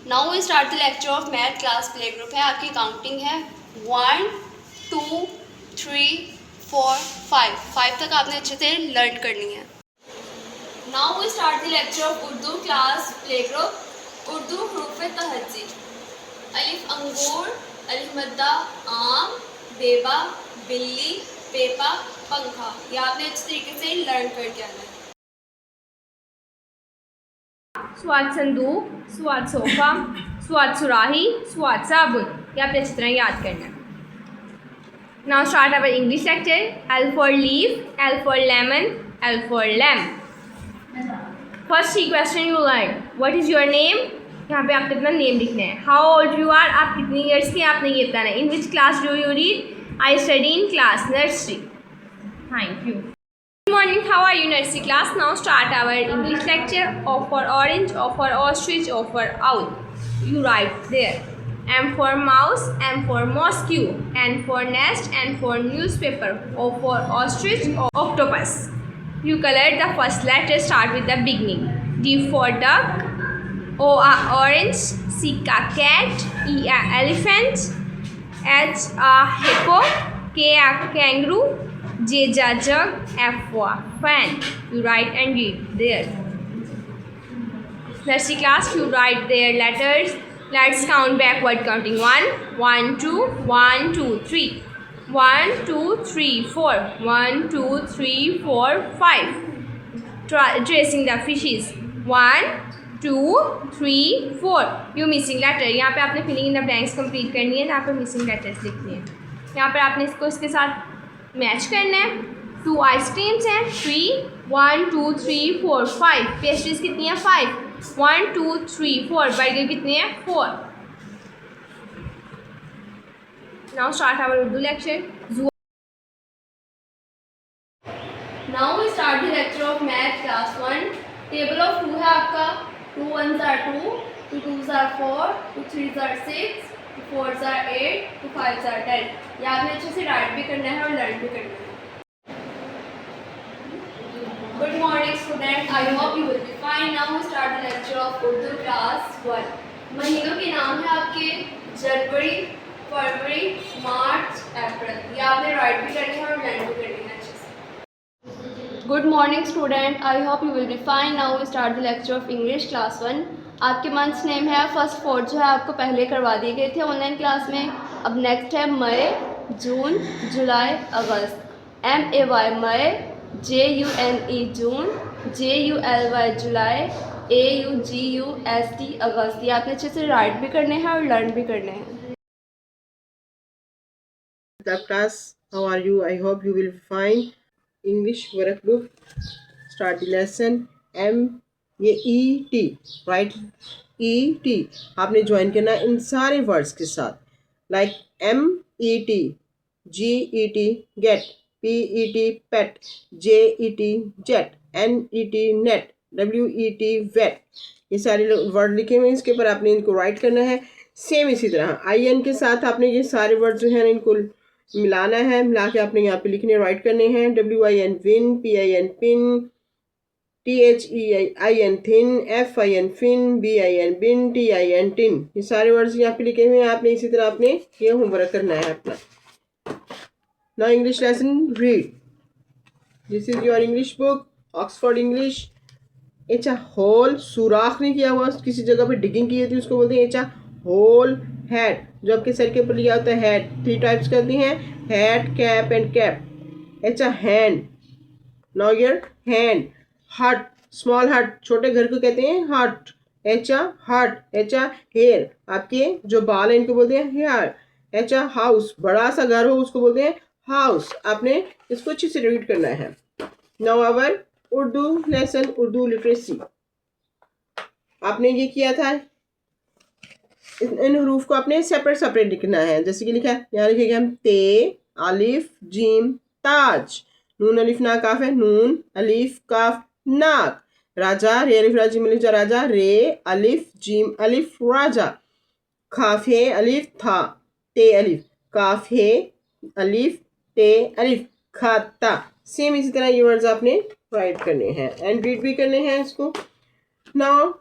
Now we start the lecture of math class play group है। आपकी counting है 1 2 3 4 5 तक आपने अच्छे से लर्न करनी है। Now we start the lecture of Urdu class play group. Urdu हरूफ तहज्जी, अलिफ अंगूर, अलिफ मद्दा आम, बेबा बिल्ली, पेपा पंखा। यह आपने अच्छे तरीके से लर्न करके आना है। स्वाद संदूक, स्वाद सोफ़ा, स्वाद सुराही, स्वाद साबुन। ये आपने अच्छी तरह याद करना है। Now start our English lecture. L for leaf, L for lemon, L for lamp. First see question you learn, what is your name. यहाँ पे आपने अपना नेम लिखना है। हाउ ओल्ड यू आर, आप कितनी ईयर्स के, आपने ये बताना है। In which class do you read, I study in class nursery. Thank you. Good morning, how are you nursery class? Now start our English lecture. O for orange, O for ostrich, O for owl. You write there. M for mouse, M for mosquito, N for nest, N for newspaper, O for ostrich, octopus. You color the first letter, start with the beginning. D for duck, O orange, C cat, E elephant, H hippo, K kangaroo, J jug, F fan. You write and read there. Nursery class, you write their letters. Let's count backward counting. 1 1 2 1 2 3 1 2 3 4 1 2 3 4 5. Tracing the fishes. 1 2 3 4. You missing letter. यहाँ पे आपने filling in the blanks complete करनी है। यहाँ पे missing letters लिखनी है। यहाँ पर आपने इसको इसके साथ मैच करना है। 2 आइसक्रीम्स हैं। 3 1 2 3 4 5। पेस्ट्रीज कितनी है? 5 1 2 3 4। बर्गर कितने हैं? 4। Now start our Urdu lecture. Now we start the lecture of math class 1। Table of 2 है आपका। 2 1s are 2, 2 2s are 4, 2 3s are 6, 2 4s are 8, 2 5s are 10। ये आपने अच्छे से राइट भी करना है और लर्न भी करना है। Good morning student, I hope you will be fine. Now we start the lecture of Urdu class 1। महीनों के नाम है आपके जनवरी, फरवरी, मार्च, अप्रैल। ये आपने राइट भी करनी है और लर्न भी करनी है अच्छे से। Good morning student, I hope you will be fine. Now we start the lecture of English class 1। आपके मंथ्स नेम है फर्स्ट 4 जो है आपको पहले करवा दिए गए थे ऑनलाइन क्लास में। अब नेक्स्ट है मई, जून, जुलाई, अगस्त। MAY मई, JUNE जून, JULY जुलाई, AUGUST अगस्त। ये आपने अच्छे से राइट भी करने हैं और लर्न भी करने हैं। Class, how are you? I hope you will be fine. English workbook, start the lesson. MEET, right? ET आपने ज्वाइन करना इन सारे वर्ड्स के साथ, like MET, GET get, PET pet, JET jet, NET net, WET wet. ये सारे word लिखे हुए हैं, इसके ऊपर आपने इनको राइट करना है। सेम इसी तरह IN के साथ आपने ये सारे वर्ड जो हैं इनको मिलाना है। मिला के आपने यहाँ पे लिखने राइट करने हैं। WIN win, PIN pin, THEIN thin, FIN fin, BIN bin, TIN tin. ये सारे वर्ड्स यहाँ पे लिखे हुए हैं। आपने इसी तरह आपने ये होमवर्क करना है अपना। Now English lesson, read. This is your English book, Oxford English. It's a hole, सुराख नहीं किया हुआ, किसी जगह पे डिगिंग की थी उसको बोलते हैं इट्स अ होल हेड। जो आपके सर के ऊपर लिया होता है हेड, 3 टाइप्स करती हैं, head, cap and cap. It's a hand. Now your hand. हट, स्मॉल हट, छोटे घर को कहते हैं हट। एच अ हट। एच अ हेयर, आपके जो बाल हैं इनको बोलते हैं हेयर। एच अ हाउस, बड़ा सा घर हो उसको बोलते हैं हाउस। आपने इसको अच्छे से रीड करना है। Now our Urdu lesson, Urdu literacy. आपने ये किया था, इन हरूफ को आपने सेपरेट सेपरेट लिखना है। जैसे कि लिखा है, यहाँ लिखेंगे हम ते, अलिफ, जीम, ताज। नून अलिफ ना काफ है, नून अलिफ काफ नाक। राजा, रे अलिफ राजी में लिखा राजा, रे अलिफ जीम अलिफ राजा। खाफ है अलिफ था, ते अलिफ, काफ है अलिफ, ते अलिफ, खाता। सेम इसी तरह ये वर्ड्स आपने राइट करने हैं एंड रीड भी करने हैं इसको। नाउ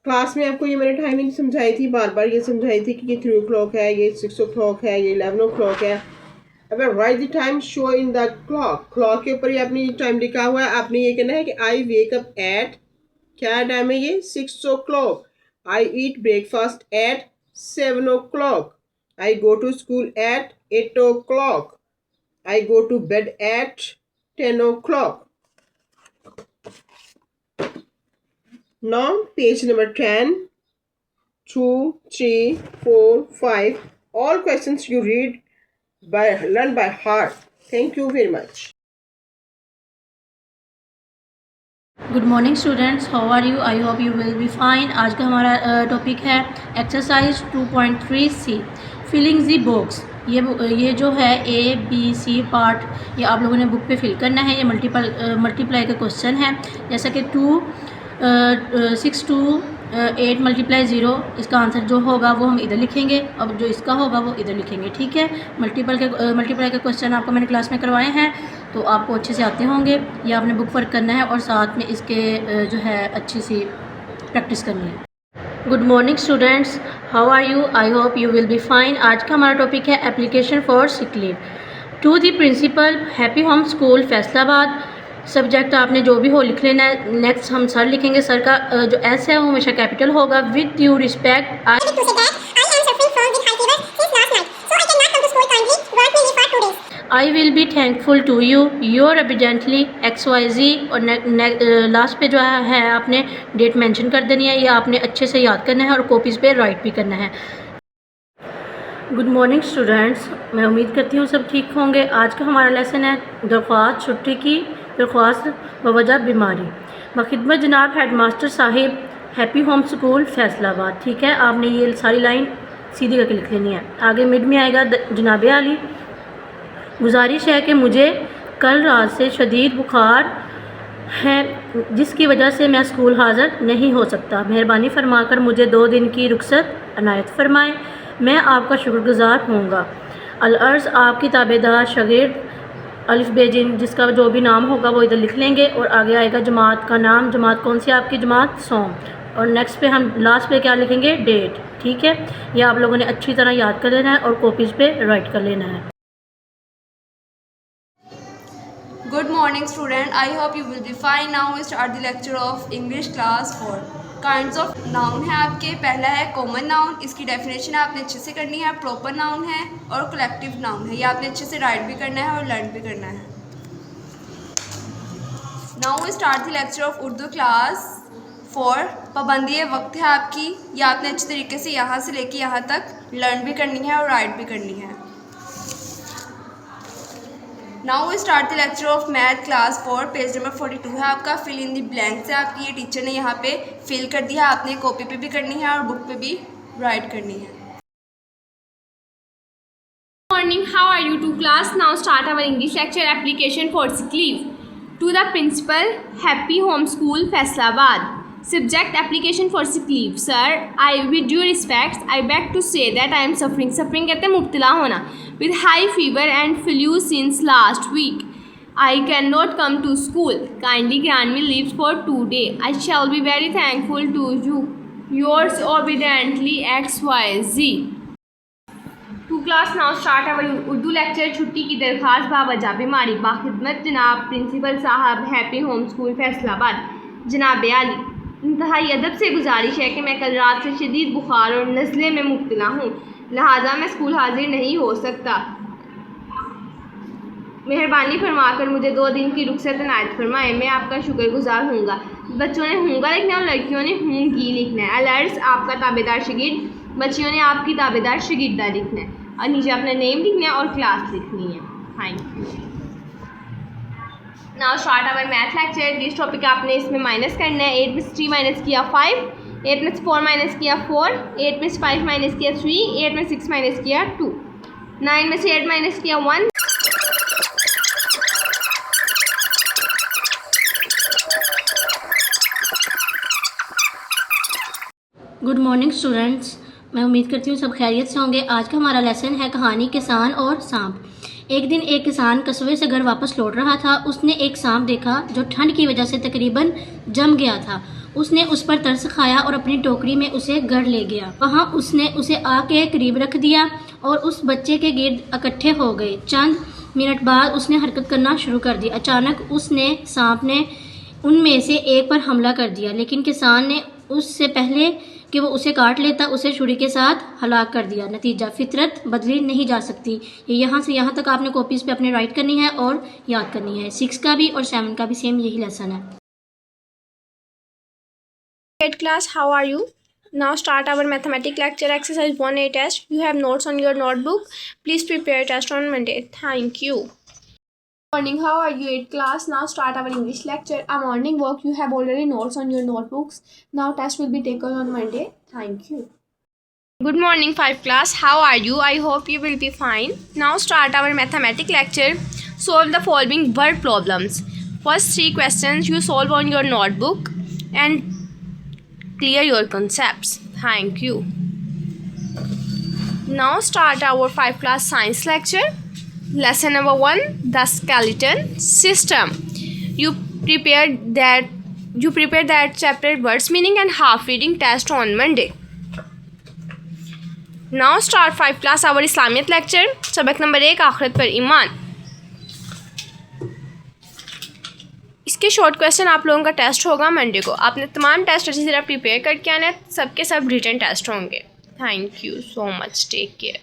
क्लास में आपको ये मैंने टाइमिंग समझाई थी, बार बार ये समझाई थी कि ये 3 o'clock है, ये 6 o'clock है, ये 11 o'clock है। अब right the time show in the clock, clock के ऊपर ये आपने टाइम लिखा हुआ है। आपने ये कहना है कि आई वेक अप एट, क्या टाइम है ये, 6 o'clock। I eat breakfast at 7 o'clock। I go to school at 8 o'clock। I go to bed at 10 o'clock। Now page number 10, 2, 3, 4, 5. All questions you learn by heart. Thank you very much. Good morning students, how are you? I hope you will be fine. आज का हमारा topic है exercise 2.3 सी, filling the box. ये जो है A B C part, ये आप लोगों ने बुक पे फिल करना है। ये मल्टीप्लाई का क्वेश्चन है, जैसा कि 6 to 8 × 0, इसका आंसर जो होगा वो हम इधर लिखेंगे, अब जो इसका होगा वो इधर लिखेंगे। ठीक है, मल्टीप्लाई के क्वेश्चन आपको मैंने क्लास में करवाए हैं, तो आपको अच्छे से आते होंगे। ये आपने बुक वर्क करना है और साथ में इसके जो है अच्छी सी प्रैक्टिस करनी है। Good morning students, how are you? I hope you will be fine. आज का हमारा टॉपिक है application for sick leave to the principal, happy home school Faisalabad. Subject आपने जो भी हो लिख लेना है। नेक्स्ट हम सर लिखेंगे, सर का जो एस है वो हमेशा कैपिटल होगा। With due respect, I will be thankful to you, your obediently XYZ। और लास्ट पे जो है आपने डेट मेंशन कर देनी है, या आपने अच्छे से याद करना है और कॉपीज़ पे राइट भी करना है। गुड मॉर्निंग स्टूडेंट्स, मैं उम्मीद करती हूँ सब ठीक होंगे। आज का हमारा लेसन है दरख्वास्त छुट्टी की, दरख्वास्त बवजह बीमारी। बखिदमत जनाब headmaster Sahib, happy home school Faisalabad. ठीक है, आपने ये सारी लाइन सीधी करके लिख लेनी है। आगे मिड में आएगा जनाब आली, गुजारिश है कि मुझे कल रात से शदीद बुखार है जिसकी वजह से मैं स्कूल हाज़िर नहीं हो सकता। मेहरबानी फरमाकर मुझे 2 दिन की रुखसत अनायत फरमाएँ, मैं आपका शुक्रगुज़ार होऊंगा। अलअर्ज़ आपकी ताबेदार शागिर्द, अलिफ बेजिन, जिसका जो भी नाम होगा वो इधर लिख लेंगे। और आगे आएगा जमात का नाम, जमात कौन सी आपकी, जमात सोम। और नेक्स्ट पे हम लास्ट पे क्या लिखेंगे, डेट। ठीक है, ये आप लोगों ने अच्छी तरह याद कर लेना है और कॉपीज़ पे राइट कर लेना है। Good morning student, I hope you will be fine. Now we start the lecture of English class 4. Kinds of noun है आपके। पहला है कॉमन नाउन, इसकी डेफिनेशन आपने अच्छे से करनी है। प्रॉपर नाउन है और कलेक्टिव नाउन है, ये आपने अच्छे से राइट भी करना है और लर्न भी करना है। Now we start the lecture of Urdu class 4। पाबंदी वक्त है आपकी, ये आपने अच्छे तरीके से यहाँ से लेके यहाँ तक लर्न भी करनी है और राइट भी करनी है। Now we start the lecture of math class 4। Page number 42 है आपका। फिल इन द ब्लैंक्स है आपकी, ये टीचर ने यहाँ पे फिल कर दिया, आपने कॉपी पे भी करनी है और बुक पे भी राइट करनी है। Morning, how are you to class? Now start our English lecture, application for sick leave. To the principal, Happy Home School Faisalabad. Subject, application for sick leave. Sir, with due respects, I beg to say that I am suffering कहते हैं मुब्तला होना, with high fever and flu since last week. I cannot come to school. Kindly grant me leave for 2 days. I shall be very thankful to you. Yours obediently XYZ. To class, now start our Urdu lecture. छुट्टी की दरख्वास्त बावजह बीमारी। बाखिदमत जनाब principal साहब, happy home school Faisalabad. जनाब आली, इंतहाई अदब से गुजारिश है कि मैं कल रात से शदीद बुखार और नज़ले में मुब्तला हूँ, लिहाजा मैं स्कूल हाजिर नहीं हो सकता। मेहरबानी फरमाकर मुझे 2 दिन की रुखसत अनायत फरमाएँ, मैं आपका शुक्रगुजार होऊंगा। बच्चों ने होंगा लिखना है और लड़कियों ने होंगी लिखना है। अलर्ट्स आपका ताबेदार शागिर्द, बच्चियों ने आपकी ताबेदार शागिर्दा लिखना है और नीचे अपना नेम लिखना है और क्लास लिखनी है। Thank you. Now start our math lecture. This topic आपने इसमें माइनस करना है। 8 में से 3 माइनस किया 5, 8 में से 4 माइनस किया 4, 8 में से 5 माइनस किया 3, 8 में 6 माइनस किया 2, 9 में से 8 माइनस किया 1। गुड मॉर्निंग स्टूडेंट्स, मैं उम्मीद करती हूँ सब खैरियत से होंगे। आज का हमारा लेसन है कहानी किसान और सांप। एक दिन एक किसान कस्बे से घर वापस लौट रहा था। उसने एक सांप देखा जो ठंड की वजह से तकरीबन जम गया था। उसने उस पर तरस खाया और अपनी टोकरी में उसे घर ले गया। वहाँ उसने उसे आग के करीब रख दिया और उस बच्चे के गिर्द इकट्ठे हो गए। चंद मिनट बाद उसने हरकत करना शुरू कर दी। अचानक उसने सांप ने उनमें से एक पर हमला कर दिया, लेकिन किसान ने उससे पहले कि वो उसे काट लेता उसे छुरी के साथ हलाक कर दिया। नतीजा, फितरत बदली नहीं जा सकती। ये यहाँ से यहाँ तक आपने कॉपीज़ पे अपने राइट करनी है और याद करनी है। 6 का भी और 7 का भी सेम यही लेसन है। 8th class, how are you? Now start our mathematics lecture exercise 1A test. You have notes on your notebook. Please prepare test on Monday. Thank you. Morning, how are you? 8th class. Now start our English lecture. A morning work. You have already notes on your notebooks. Now test will be taken on Monday. Thank you. Good morning, 5th class. How are you? I hope you will be fine. Now start our mathematics lecture. Solve the following word problems. First 3 questions you solve on your notebook and clear your concepts. Thank you. Now start our 5th class science lecture. Lesson number 1, the skeleton system. You prepared that chapter words meaning and half reading test on Monday. Now start 5th class our Islamiyat lecture. सबक number 1, आखिरत पर ईमान. इसके short question आप लोगों का test होगा Monday को. आपने तमाम टेस्ट अच्छी तरह प्रिपेयर करके आना है. सबके सब रिटन टेस्ट होंगे. Thank you so much. Take care.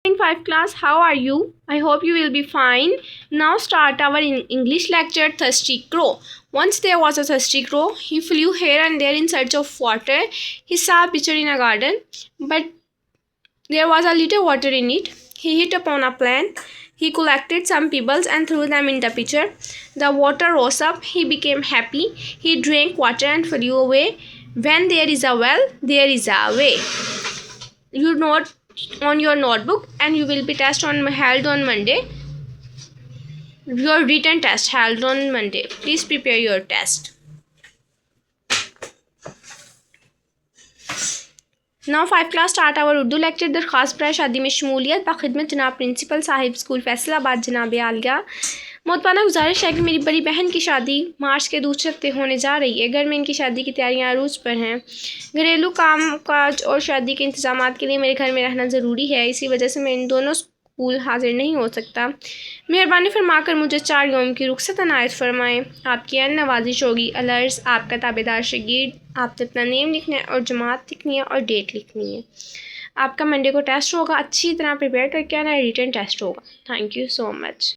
5th class, how are you? I hope you will be fine. Now start our English lecture, Thirsty Crow. Once there was a thirsty crow. He flew here and there in search of water. He saw a pitcher in a garden, but there was a little water in it. He hit upon a plant. He collected some pebbles and threw them in the pitcher. The water rose up. He became happy. He drank water and flew away. When there is a well, there is a way. You note on your notebook and you will be held on Monday. Your written test held on Monday. Please prepare your test. Now 5th class start our Urdu lecture. दरख्वास्त पर शादी में शमूलियत बाखिदमत जनाब principal Sahib school Faisalabad जनाब आलिया. मोतबाना गुजारिश है कि मेरी बड़ी बहन की शादी मार्च के दूसरे हफ्ते होने जा रही है. घर में इनकी शादी की तैयारियां अरूज पर हैं. घरेलू काम काज और शादी के इंतजाम के लिए मेरे घर में रहना ज़रूरी है. इसी वजह से मैं इन दोनों स्कूल हाजिर नहीं हो सकता. मेहरबानी फरमाकर मुझे 4 यौम की रुख्सत अनायत फरमाएँ. आपकी अन नवाजिश होगी. अलर्स आपका ताबेदार शगीर्द. आपने अपना नेम लिखना है और जमात लिखनी है और डेट लिखनी है. आपका मंडे को टेस्ट होगा. अच्छी तरह प्रिपेयर करके आना है. रिटन टेस्ट होगा. Thank you so much.